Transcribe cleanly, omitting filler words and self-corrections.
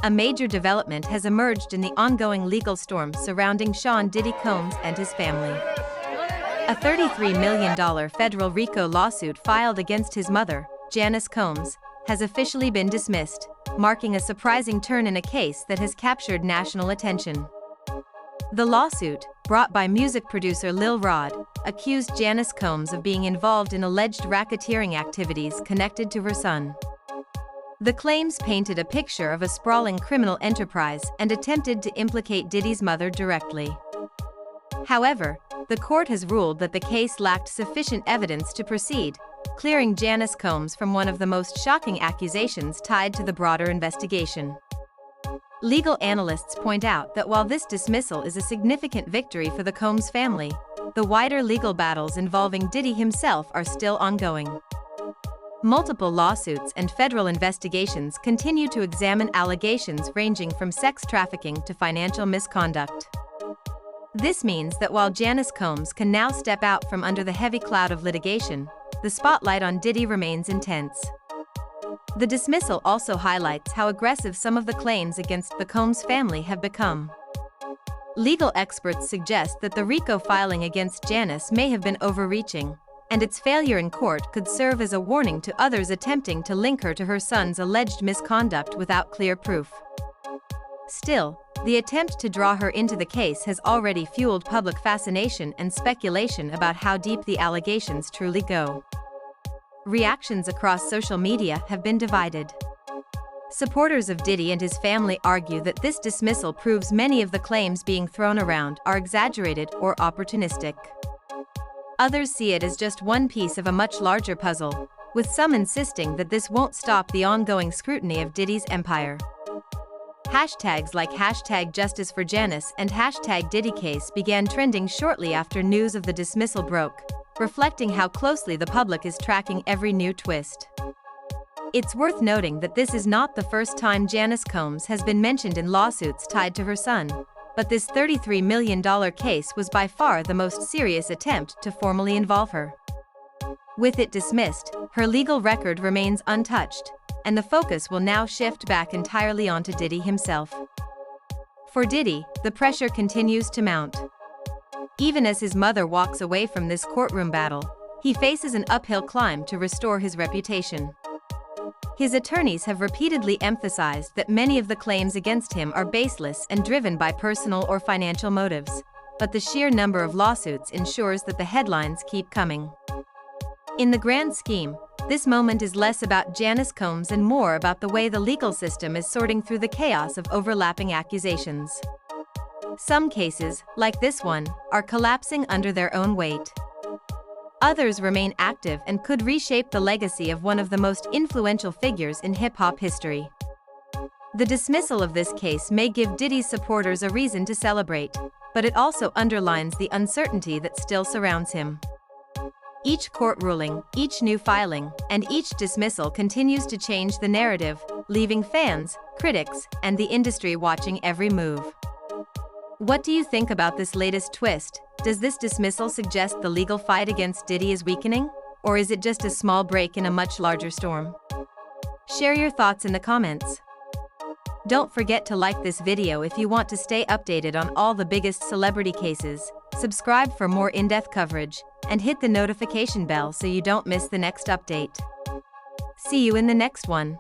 a major development has emerged in the ongoing legal storm surrounding Sean Diddy Combs and his family. A $33 million federal RICO lawsuit filed against his mother, Janice Combs, has officially been dismissed, marking a surprising turn in a case that has captured national attention. The lawsuit, brought by music producer Lil Rod, accused Janice Combs of being involved in alleged racketeering activities connected to her son. The claims painted a picture of a sprawling criminal enterprise and attempted to implicate Diddy's mother directly. However, the court has ruled that the case lacked sufficient evidence to proceed, clearing Janice Combs from one of the most shocking accusations tied to the broader investigation. Legal analysts point out that while this dismissal is a significant victory for the Combs family, the wider legal battles involving Diddy himself are still ongoing. Multiple lawsuits and federal investigations continue to examine allegations ranging from sex trafficking to financial misconduct. This means that while Janice Combs can now step out from under the heavy cloud of litigation, the spotlight on Diddy remains intense. The dismissal also highlights how aggressive some of the claims against the Combs family have become. Legal experts suggest that the RICO filing against Janice may have been overreaching, and its failure in court could serve as a warning to others attempting to link her to her son's alleged misconduct without clear proof. Still, the attempt to draw her into the case has already fueled public fascination and speculation about how deep the allegations truly go. Reactions across social media have been divided. Supporters of Diddy and his family argue that this dismissal proves many of the claims being thrown around are exaggerated or opportunistic. Others see it as just one piece of a much larger puzzle, with some insisting that this won't stop the ongoing scrutiny of Diddy's empire. Hashtags like #JusticeForJanice and #DiddyCase began trending shortly after news of the dismissal broke, reflecting how closely the public is tracking every new twist. It's worth noting that this is not the first time Janice Combs has been mentioned in lawsuits tied to her son, but this $33 million case was by far the most serious attempt to formally involve her. With it dismissed, her legal record remains untouched, and the focus will now shift back entirely onto Diddy himself. For Diddy, the pressure continues to mount. Even as his mother walks away from this courtroom battle, he faces an uphill climb to restore his reputation. His attorneys have repeatedly emphasized that many of the claims against him are baseless and driven by personal or financial motives, but the sheer number of lawsuits ensures that the headlines keep coming. In the grand scheme, this moment is less about Janice Combs and more about the way the legal system is sorting through the chaos of overlapping accusations. Some cases, like this one, are collapsing under their own weight. Others remain active and could reshape the legacy of one of the most influential figures in hip-hop history. The dismissal of this case may give Diddy's supporters a reason to celebrate, but it also underlines the uncertainty that still surrounds him. Each court ruling, each new filing, and each dismissal continues to change the narrative, leaving fans, critics, and the industry watching every move. What do you think about this latest twist? Does this dismissal suggest the legal fight against Diddy is weakening, or is it just a small break in a much larger storm? Share your thoughts in the comments. Don't forget to like this video if you want to stay updated on all the biggest celebrity cases, subscribe for more in-depth coverage, and hit the notification bell so you don't miss the next update. See you in the next one.